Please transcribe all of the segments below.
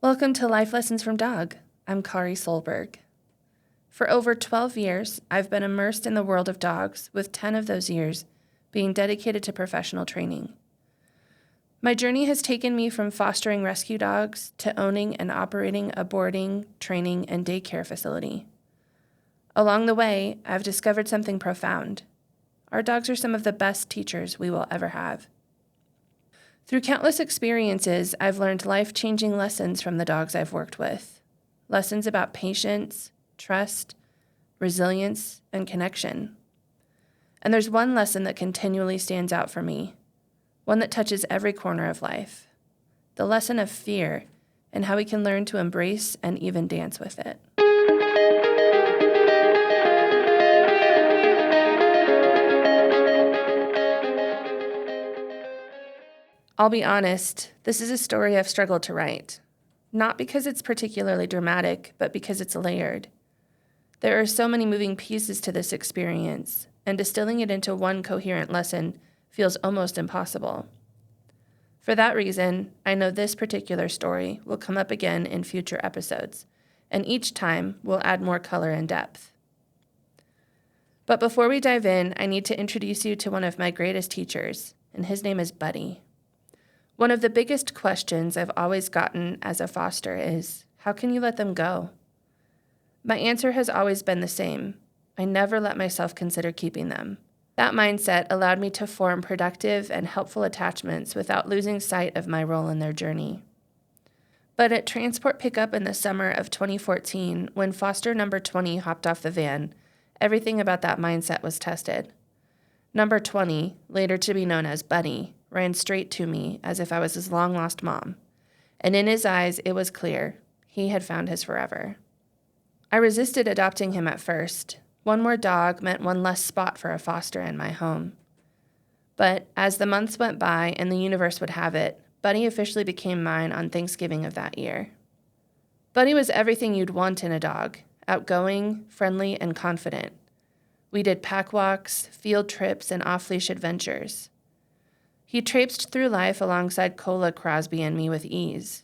Welcome to Life Lessons from Dog. I'm Kari Solberg. For over 12 years, I've been immersed in the world of dogs, with 10 of those years being dedicated to professional training. My journey has taken me from fostering rescue dogs to owning and operating a boarding, training, and daycare facility. Along the way, I've discovered something profound. Our dogs are some of the best teachers we will ever have. Through countless experiences, I've learned life-changing lessons from the dogs I've worked with. Lessons about patience, trust, resilience, and connection. And there's one lesson that continually stands out for me, one that touches every corner of life. The lesson of fear and how we can learn to embrace and even dance with it. I'll be honest, this is a story I've struggled to write. Not because it's particularly dramatic, but because it's layered. There are so many moving pieces to this experience, and distilling it into one coherent lesson feels almost impossible. For that reason, I know this particular story will come up again in future episodes, and each time we'll add more color and depth. But before we dive in, I need to introduce you to one of my greatest teachers, and his name is Buddy. One of the biggest questions I've always gotten as a foster is, how can you let them go? My answer has always been the same. I never let myself consider keeping them. That mindset allowed me to form productive and helpful attachments without losing sight of my role in their journey. But at transport pickup in the summer of 2014, when foster number 20 hopped off the van, everything about that mindset was tested. Number 20, later to be known as Buddy, ran straight to me as if I was his long-lost mom. And in his eyes, it was clear. He had found his forever. I resisted adopting him at first. One more dog meant one less spot for a foster in my home. But as the months went by and the universe would have it, Buddy officially became mine on Thanksgiving of that year. Buddy was everything you'd want in a dog, outgoing, friendly, and confident. We did pack walks, field trips, and off-leash adventures. He traipsed through life alongside Cola, Crosby, and me with ease.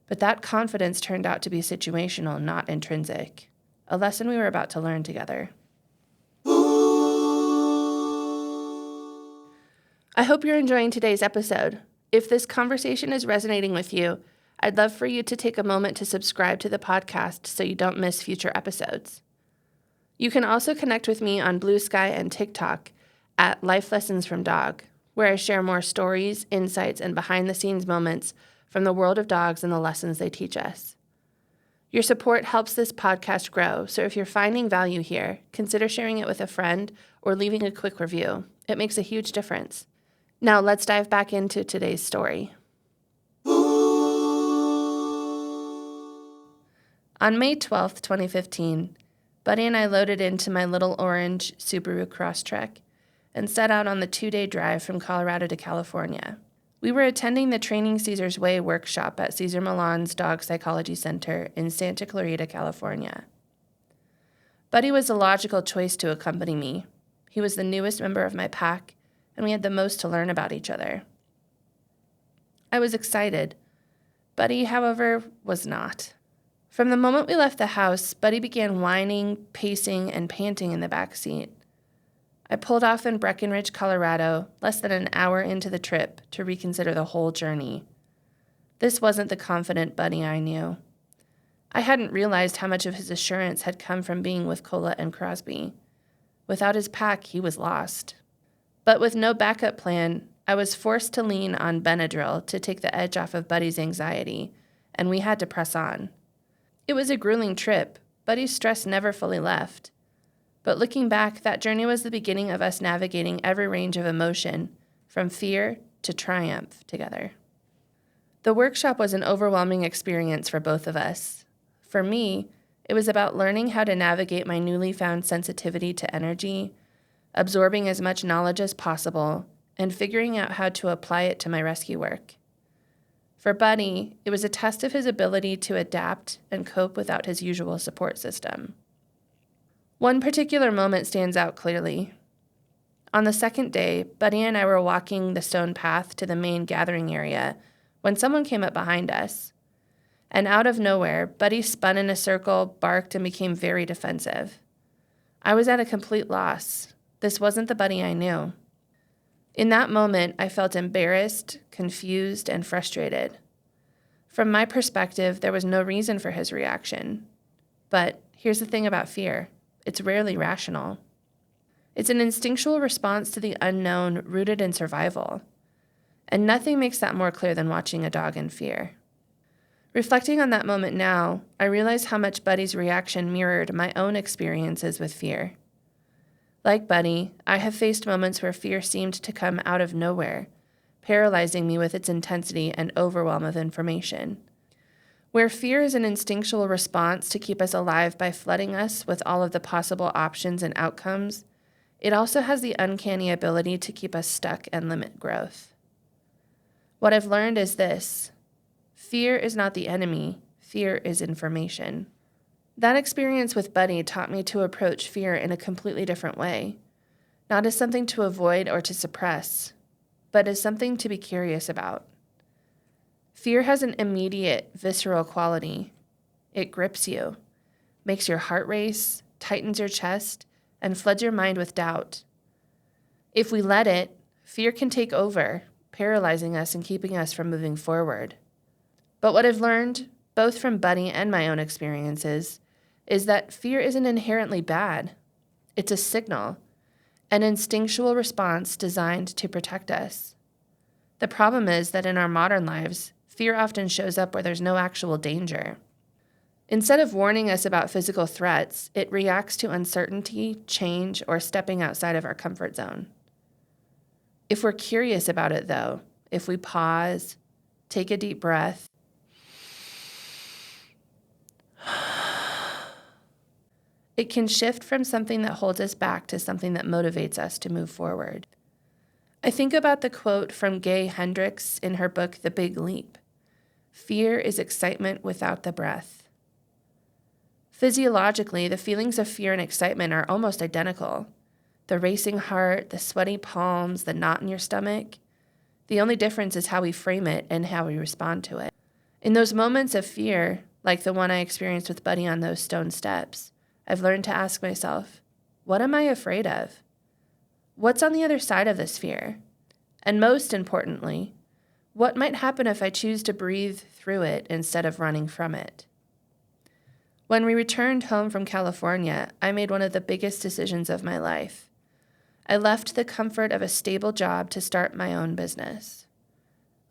But that confidence turned out to be situational, not intrinsic, a lesson we were about to learn together. I hope you're enjoying today's episode. If this conversation is resonating with you, I'd love for you to take a moment to subscribe to the podcast so you don't miss future episodes. You can also connect with me on Blue Sky and TikTok at Life Lessons from Dog, where I share more stories, insights, and behind-the-scenes moments from the world of dogs and the lessons they teach us. Your support helps this podcast grow, so if you're finding value here, consider sharing it with a friend or leaving a quick review. It makes a huge difference. Now let's dive back into today's story. On May 12th, 2015, Buddy and I loaded into my little orange Subaru Crosstrek and set out on the 2-day drive from Colorado to California. We were attending the Training Cesar's Way workshop at Cesar Millan's Dog Psychology Center in Santa Clarita, California. Buddy was a logical choice to accompany me. He was the newest member of my pack, and we had the most to learn about each other. I was excited. Buddy, however, was not. From the moment we left the house, Buddy began whining, pacing, and panting in the back seat. I pulled off in Breckenridge, Colorado, less than an hour into the trip to reconsider the whole journey. This wasn't the confident Buddy I knew. I hadn't realized how much of his assurance had come from being with Cola and Crosby. Without his pack, he was lost. But with no backup plan, I was forced to lean on Benadryl to take the edge off of Buddy's anxiety, and we had to press on. It was a grueling trip. Buddy's stress never fully left. But looking back, that journey was the beginning of us navigating every range of emotion, from fear to triumph together. The workshop was an overwhelming experience for both of us. For me, it was about learning how to navigate my newly found sensitivity to energy, absorbing as much knowledge as possible, and figuring out how to apply it to my rescue work. For Buddy, it was a test of his ability to adapt and cope without his usual support system. One particular moment stands out clearly. On the second day, Buddy and I were walking the stone path to the main gathering area when someone came up behind us. And out of nowhere, Buddy spun in a circle, barked, and became very defensive. I was at a complete loss. This wasn't the Buddy I knew. In that moment, I felt embarrassed, confused, and frustrated. From my perspective, there was no reason for his reaction. But here's the thing about fear. It's rarely rational. It's an instinctual response to the unknown rooted in survival. And nothing makes that more clear than watching a dog in fear. Reflecting on that moment now, I realize how much Buddy's reaction mirrored my own experiences with fear. Like Buddy, I have faced moments where fear seemed to come out of nowhere, paralyzing me with its intensity and overwhelm of information. Where fear is an instinctual response to keep us alive by flooding us with all of the possible options and outcomes, it also has the uncanny ability to keep us stuck and limit growth. What I've learned is this: fear is not the enemy, fear is information. That experience with Buddy taught me to approach fear in a completely different way, not as something to avoid or to suppress, but as something to be curious about. Fear has an immediate, visceral quality. It grips you, makes your heart race, tightens your chest, and floods your mind with doubt. If we let it, fear can take over, paralyzing us and keeping us from moving forward. But what I've learned, both from Buddy and my own experiences, is that fear isn't inherently bad. It's a signal, an instinctual response designed to protect us. The problem is that in our modern lives, fear often shows up where there's no actual danger. Instead of warning us about physical threats, it reacts to uncertainty, change, or stepping outside of our comfort zone. If we're curious about it, though, if we pause, take a deep breath, it can shift from something that holds us back to something that motivates us to move forward. I think about the quote from Gay Hendricks in her book, The Big Leap. Fear is excitement without the breath. Physiologically, the feelings of fear and excitement are almost identical. The racing heart, the sweaty palms, the knot in your stomach. The only difference is how we frame it and how we respond to it. In those moments of fear, like the one I experienced with Buddy on those stone steps, I've learned to ask myself, what am I afraid of? What's on the other side of this fear? And most importantly, what might happen if I choose to breathe through it instead of running from it? When we returned home from California, I made one of the biggest decisions of my life. I left the comfort of a stable job to start my own business.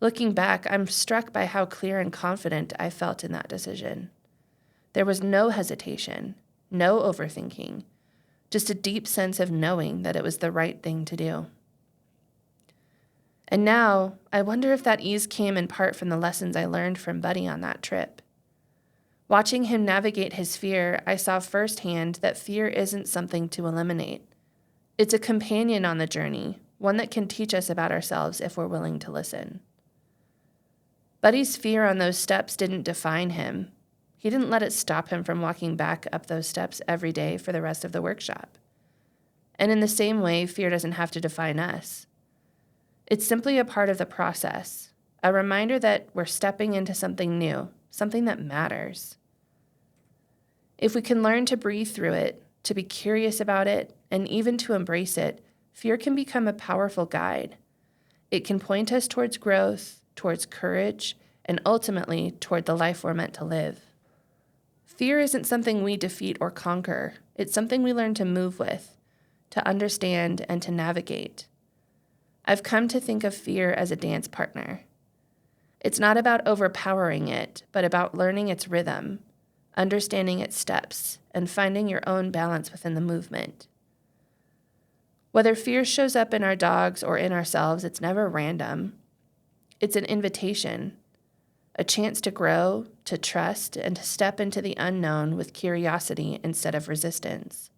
Looking back, I'm struck by how clear and confident I felt in that decision. There was no hesitation, no overthinking, just a deep sense of knowing that it was the right thing to do. And now, I wonder if that ease came in part from the lessons I learned from Buddy on that trip. Watching him navigate his fear, I saw firsthand that fear isn't something to eliminate. It's a companion on the journey, one that can teach us about ourselves if we're willing to listen. Buddy's fear on those steps didn't define him. He didn't let it stop him from walking back up those steps every day for the rest of the workshop. And in the same way, fear doesn't have to define us. It's simply a part of the process, a reminder that we're stepping into something new, something that matters. If we can learn to breathe through it, to be curious about it, and even to embrace it, fear can become a powerful guide. It can point us towards growth, towards courage, and ultimately toward the life we're meant to live. Fear isn't something we defeat or conquer. It's something we learn to move with, to understand, and to navigate. I've come to think of fear as a dance partner. It's not about overpowering it, but about learning its rhythm, understanding its steps, and finding your own balance within the movement. Whether fear shows up in our dogs or in ourselves, it's never random. It's an invitation, a chance to grow, to trust, and to step into the unknown with curiosity instead of resistance.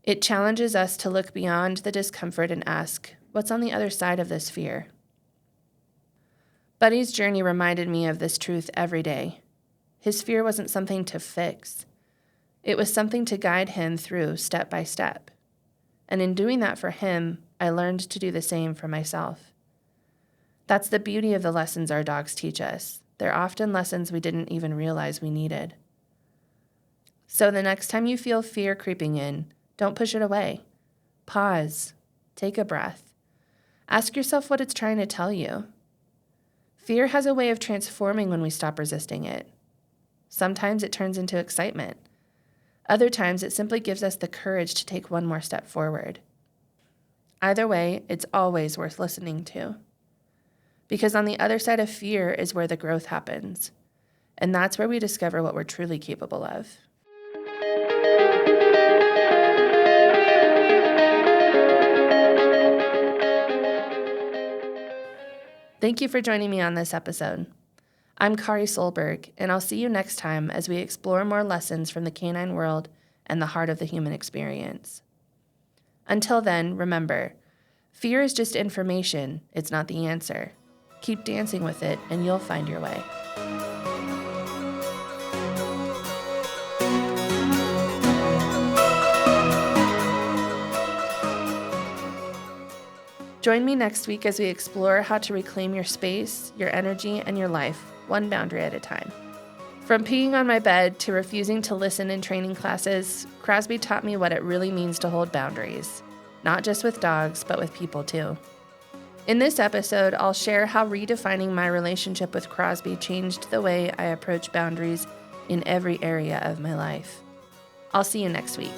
It challenges us to look beyond the discomfort and ask, what's on the other side of this fear? Buddy's journey reminded me of this truth every day. His fear wasn't something to fix. It was something to guide him through step by step. And in doing that for him, I learned to do the same for myself. That's the beauty of the lessons our dogs teach us. They're often lessons we didn't even realize we needed. So the next time you feel fear creeping in, don't push it away. Pause. Take a breath. Ask yourself what it's trying to tell you. Fear has a way of transforming when we stop resisting it. Sometimes it turns into excitement. Other times it simply gives us the courage to take one more step forward. Either way, it's always worth listening to. Because on the other side of fear is where the growth happens. And that's where we discover what we're truly capable of. Thank you for joining me on this episode. I'm Kari Solberg, and I'll see you next time as we explore more lessons from the canine world and the heart of the human experience. Until then, remember, fear is just information, it's not the answer. Keep dancing with it, and you'll find your way. Join me next week as we explore how to reclaim your space, your energy, and your life, one boundary at a time. From peeing on my bed to refusing to listen in training classes, Crosby taught me what it really means to hold boundaries, not just with dogs, but with people too. In this episode, I'll share how redefining my relationship with Crosby changed the way I approach boundaries in every area of my life. I'll see you next week.